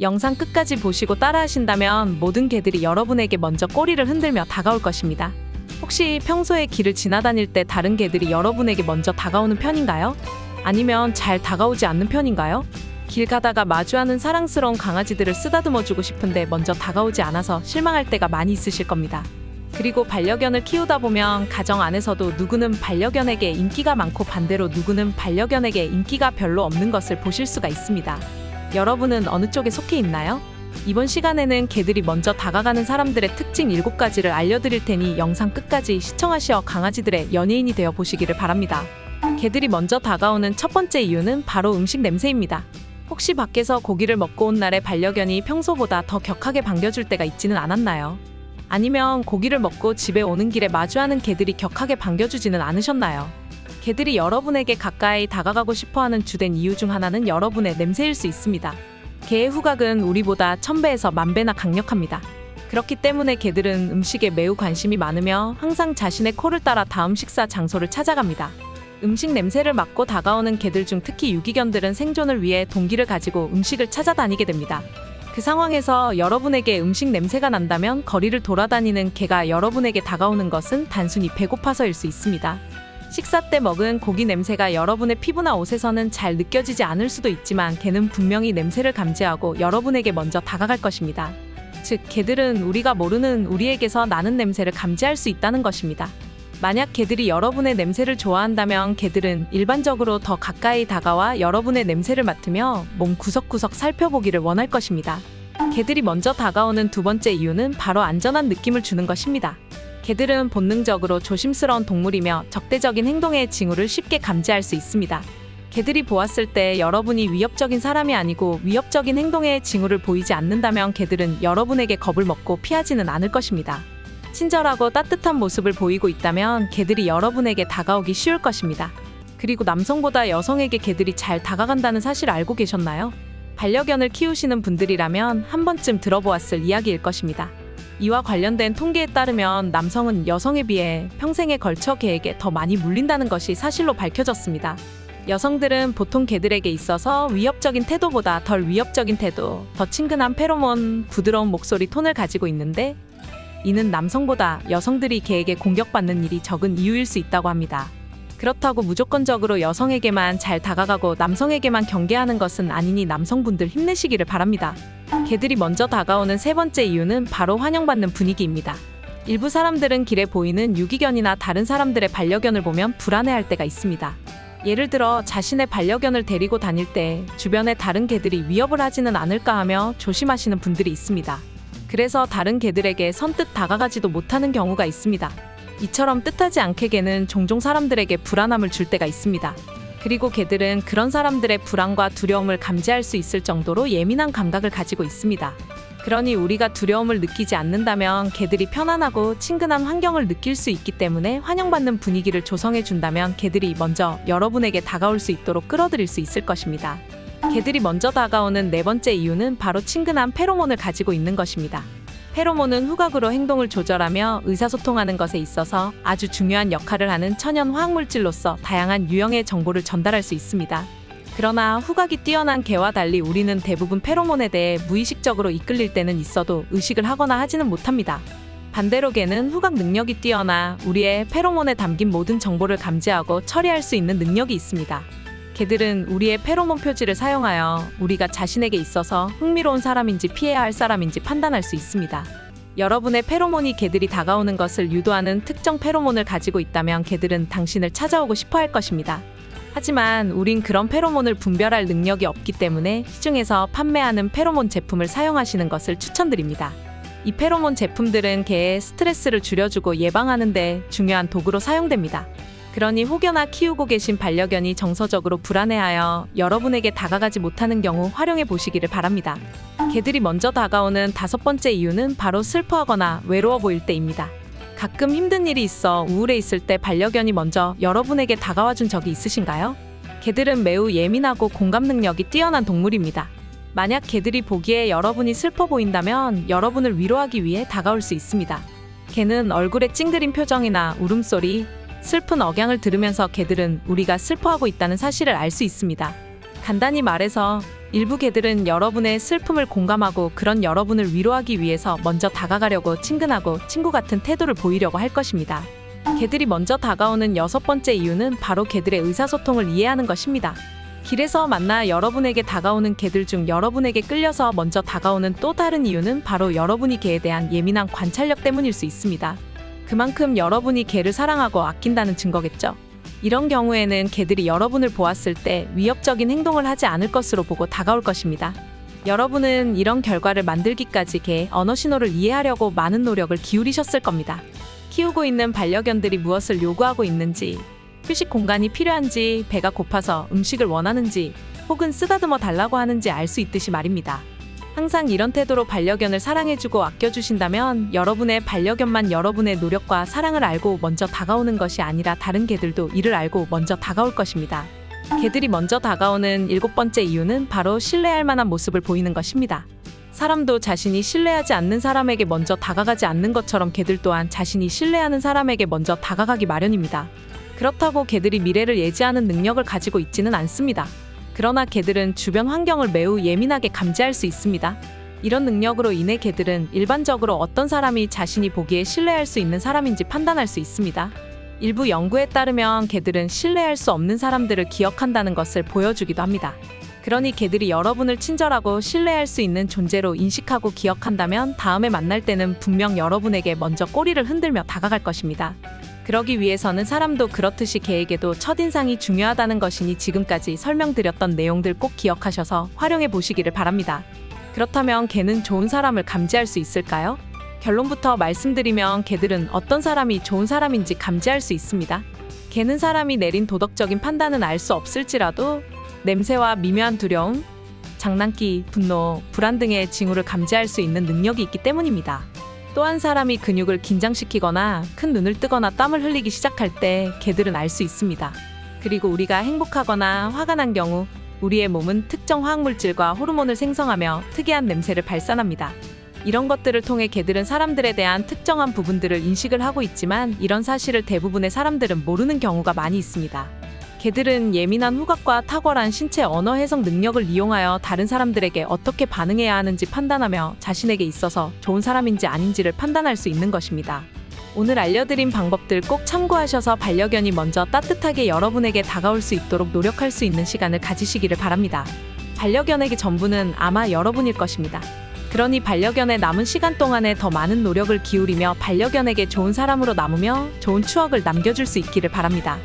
영상 끝까지 보시고 따라하신다면 모든 개들이 여러분에게 먼저 꼬리를 흔들며 다가올 것입니다. 혹시 평소에 길을 지나다닐 때 다른 개들이 여러분에게 먼저 다가오는 편인가요? 아니면 잘 다가오지 않는 편인가요? 길 가다가 마주하는 사랑스러운 강아지들을 쓰다듬어주고 싶은데 먼저 다가오지 않아서 실망할 때가 많이 있으실 겁니다. 그리고 반려견을 키우다 보면 가정 안에서도 누구는 반려견에게 인기가 많고 반대로 누구는 반려견에게 인기가 별로 없는 것을 보실 수가 있습니다. 여러분은 어느 쪽에 속해 있나요? 이번 시간에는 개들이 먼저 다가가는 사람들의 특징 7가지를 알려드릴 테니 영상 끝까지 시청하시어 강아지들의 연예인이 되어 보시기를 바랍니다. 개들이 먼저 다가오는 첫 번째 이유는 바로 음식 냄새입니다. 혹시 밖에서 고기를 먹고 온 날에 반려견이 평소보다 더 격하게 반겨줄 때가 있지는 않았나요? 아니면 고기를 먹고 집에 오는 길에 마주하는 개들이 격하게 반겨주지는 않으셨나요? 개들이 여러분에게 가까이 다가가고 싶어하는 주된 이유 중 하나는 여러분의 냄새일 수 있습니다. 개의 후각은 우리보다 1000배에서 10,000배나 강력합니다. 그렇기 때문에 개들은 음식에 매우 관심이 많으며 항상 자신의 코를 따라 다음 식사 장소를 찾아갑니다. 음식 냄새를 맡고 다가오는 개들 중 특히 유기견들은 생존을 위해 동기를 가지고 음식을 찾아다니게 됩니다. 그 상황에서 여러분에게 음식 냄새가 난다면 거리를 돌아다니는 개가 여러분에게 다가오는 것은 단순히 배고파서일 수 있습니다. 식사 때 먹은 고기 냄새가 여러분의 피부나 옷에서는 잘 느껴지지 않을 수도 있지만 개는 분명히 냄새를 감지하고 여러분에게 먼저 다가갈 것입니다. 즉, 개들은 우리가 모르는 우리에게서 나는 냄새를 감지할 수 있다는 것입니다. 만약 개들이 여러분의 냄새를 좋아한다면 개들은 일반적으로 더 가까이 다가와 여러분의 냄새를 맡으며 몸 구석구석 살펴보기를 원할 것입니다. 개들이 먼저 다가오는 두 번째 이유는 바로 안전한 느낌을 주는 것입니다. 개들은 본능적으로 조심스러운 동물이며 적대적인 행동의 징후를 쉽게 감지할 수 있습니다. 개들이 보았을 때 여러분이 위협적인 사람이 아니고 위협적인 행동의 징후를 보이지 않는다면 개들은 여러분에게 겁을 먹고 피하지는 않을 것입니다. 친절하고 따뜻한 모습을 보이고 있다면 개들이 여러분에게 다가오기 쉬울 것입니다. 그리고 남성보다 여성에게 개들이 잘 다가간다는 사실 알고 계셨나요? 반려견을 키우시는 분들이라면 한 번쯤 들어보았을 이야기일 것입니다. 이와 관련된 통계에 따르면 남성은 여성에 비해 평생에 걸쳐 개에게 더 많이 물린다는 것이 사실로 밝혀졌습니다. 여성들은 보통 개들에게 있어서 위협적인 태도보다 덜 위협적인 태도, 더 친근한 페로몬, 부드러운 목소리 톤을 가지고 있는데 이는 남성보다 여성들이 개에게 공격받는 일이 적은 이유일 수 있다고 합니다. 그렇다고 무조건적으로 여성에게만 잘 다가가고 남성에게만 경계하는 것은 아니니 남성분들 힘내시기를 바랍니다. 개들이 먼저 다가오는 세 번째 이유는 바로 환영받는 분위기입니다. 일부 사람들은 길에 보이는 유기견이나 다른 사람들의 반려견을 보면 불안해할 때가 있습니다. 예를 들어 자신의 반려견을 데리고 다닐 때 주변에 다른 개들이 위협을 하지는 않을까 하며 조심하시는 분들이 있습니다. 그래서 다른 개들에게 선뜻 다가가지도 못하는 경우가 있습니다. 이처럼 뜻하지 않게 개는 종종 사람들에게 불안함을 줄 때가 있습니다. 그리고 개들은 그런 사람들의 불안과 두려움을 감지할 수 있을 정도로 예민한 감각을 가지고 있습니다. 그러니 우리가 두려움을 느끼지 않는다면 개들이 편안하고 친근한 환경을 느낄 수 있기 때문에 환영받는 분위기를 조성해 준다면 개들이 먼저 여러분에게 다가올 수 있도록 끌어들일 수 있을 것입니다. 개들이 먼저 다가오는 네 번째 이유는 바로 친근한 페로몬을 가지고 있는 것입니다. 페로몬은 후각으로 행동을 조절하며 의사소통하는 것에 있어서 아주 중요한 역할을 하는 천연 화학물질로서 다양한 유형의 정보를 전달할 수 있습니다. 그러나 후각이 뛰어난 개와 달리 우리는 대부분 페로몬에 대해 무의식적으로 이끌릴 때는 있어도 의식을 하거나 하지는 못합니다. 반대로 개는 후각 능력이 뛰어나 우리의 페로몬에 담긴 모든 정보를 감지하고 처리할 수 있는 능력이 있습니다. 개들은 우리의 페로몬 표지를 사용하여 우리가 자신에게 있어서 흥미로운 사람인지 피해야 할 사람인지 판단할 수 있습니다. 여러분의 페로몬이 개들이 다가오는 것을 유도하는 특정 페로몬을 가지고 있다면 개들은 당신을 찾아오고 싶어 할 것입니다. 하지만 우린 그런 페로몬을 분별할 능력이 없기 때문에 시중에서 판매하는 페로몬 제품을 사용하시는 것을 추천드립니다. 이 페로몬 제품들은 개의 스트레스를 줄여주고 예방하는 데 중요한 도구로 사용됩니다. 그러니 혹여나 키우고 계신 반려견이 정서적으로 불안해하여 여러분에게 다가가지 못하는 경우 활용해 보시기를 바랍니다. 개들이 먼저 다가오는 다섯 번째 이유는 바로 슬퍼하거나 외로워 보일 때입니다. 가끔 힘든 일이 있어 우울해 있을 때 반려견이 먼저 여러분에게 다가와 준 적이 있으신가요? 개들은 매우 예민하고 공감 능력이 뛰어난 동물입니다. 만약 개들이 보기에 여러분이 슬퍼 보인다면 여러분을 위로하기 위해 다가올 수 있습니다. 개는 얼굴에 찡그린 표정이나 울음소리, 슬픈 억양을 들으면서 개들은 우리가 슬퍼하고 있다는 사실을 알 수 있습니다. 간단히 말해서 일부 개들은 여러분의 슬픔을 공감하고 그런 여러분을 위로하기 위해서 먼저 다가가려고 친근하고 친구 같은 태도를 보이려고 할 것입니다. 개들이 먼저 다가오는 6번째 이유는 바로 개들의 의사소통을 이해하는 것입니다. 길에서 만나 여러분에게 다가오는 개들 중 여러분에게 끌려서 먼저 다가오는 또 다른 이유는 바로 여러분이 개에 대한 예민한 관찰력 때문일 수 있습니다. 그만큼 여러분이 개를 사랑하고 아낀다는 증거겠죠. 이런 경우에는 개들이 여러분을 보았을 때 위협적인 행동을 하지 않을 것으로 보고 다가올 것입니다. 여러분은 이런 결과를 만들기까지 개의 언어 신호를 이해하려고 많은 노력을 기울이셨을 겁니다. 키우고 있는 반려견들이 무엇을 요구하고 있는지, 휴식 공간이 필요한지, 배가 고파서 음식을 원하는지, 혹은 쓰다듬어 달라고 하는지 알 수 있듯이 말입니다. 항상 이런 태도로 반려견을 사랑해주고 아껴주신다면 여러분의 반려견만 여러분의 노력과 사랑을 알고 먼저 다가오는 것이 아니라 다른 개들도 이를 알고 먼저 다가올 것입니다. 개들이 먼저 다가오는 7번째 이유는 바로 신뢰할 만한 모습을 보이는 것입니다. 사람도 자신이 신뢰하지 않는 사람에게 먼저 다가가지 않는 것처럼 개들 또한 자신이 신뢰하는 사람에게 먼저 다가가기 마련입니다. 그렇다고 개들이 미래를 예지하는 능력을 가지고 있지는 않습니다. 그러나 개들은 주변 환경을 매우 예민하게 감지할 수 있습니다. 이런 능력으로 인해 개들은 일반적으로 어떤 사람이 자신이 보기에 신뢰할 수 있는 사람인지 판단할 수 있습니다. 일부 연구에 따르면 개들은 신뢰할 수 없는 사람들을 기억한다는 것을 보여주기도 합니다. 그러니 개들이 여러분을 친절하고 신뢰할 수 있는 존재로 인식하고 기억한다면 다음에 만날 때는 분명 여러분에게 먼저 꼬리를 흔들며 다가갈 것입니다. 그러기 위해서는 사람도 그렇듯이 개에게도 첫인상이 중요하다는 것이니 지금까지 설명드렸던 내용들 꼭 기억하셔서 활용해 보시기를 바랍니다. 그렇다면 개는 좋은 사람을 감지할 수 있을까요? 결론부터 말씀드리면 개들은 어떤 사람이 좋은 사람인지 감지할 수 있습니다. 개는 사람이 내린 도덕적인 판단은 알 수 없을지라도 냄새와 미묘한 두려움, 장난기, 분노, 불안 등의 징후를 감지할 수 있는 능력이 있기 때문입니다. 또한 사람이 근육을 긴장시키거나 큰 눈을 뜨거나 땀을 흘리기 시작할 때 개들은 알 수 있습니다. 그리고 우리가 행복하거나 화가 난 경우 우리의 몸은 특정 화학물질과 호르몬을 생성하며 특이한 냄새를 발산합니다. 이런 것들을 통해 개들은 사람들에 대한 특정한 부분들을 인식을 하고 있지만 이런 사실을 대부분의 사람들은 모르는 경우가 많이 있습니다. 개들은 예민한 후각과 탁월한 신체 언어 해석 능력을 이용하여 다른 사람들에게 어떻게 반응해야 하는지 판단하며 자신에게 있어서 좋은 사람인지 아닌지를 판단할 수 있는 것입니다. 오늘 알려드린 방법들 꼭 참고하셔서 반려견이 먼저 따뜻하게 여러분에게 다가올 수 있도록 노력할 수 있는 시간을 가지시기를 바랍니다. 반려견에게 전부는 아마 여러분일 것입니다. 그러니 반려견의 남은 시간 동안에 더 많은 노력을 기울이며 반려견에게 좋은 사람으로 남으며 좋은 추억을 남겨줄 수 있기를 바랍니다.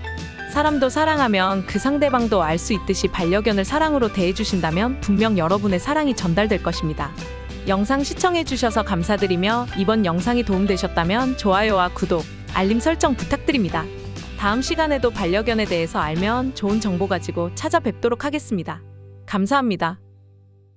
사람도 사랑하면 그 상대방도 알 수 있듯이 반려견을 사랑으로 대해주신다면 분명 여러분의 사랑이 전달될 것입니다. 영상 시청해주셔서 감사드리며 이번 영상이 도움되셨다면 좋아요와 구독, 알림 설정 부탁드립니다. 다음 시간에도 반려견에 대해서 알면 좋은 정보 가지고 찾아뵙도록 하겠습니다. 감사합니다.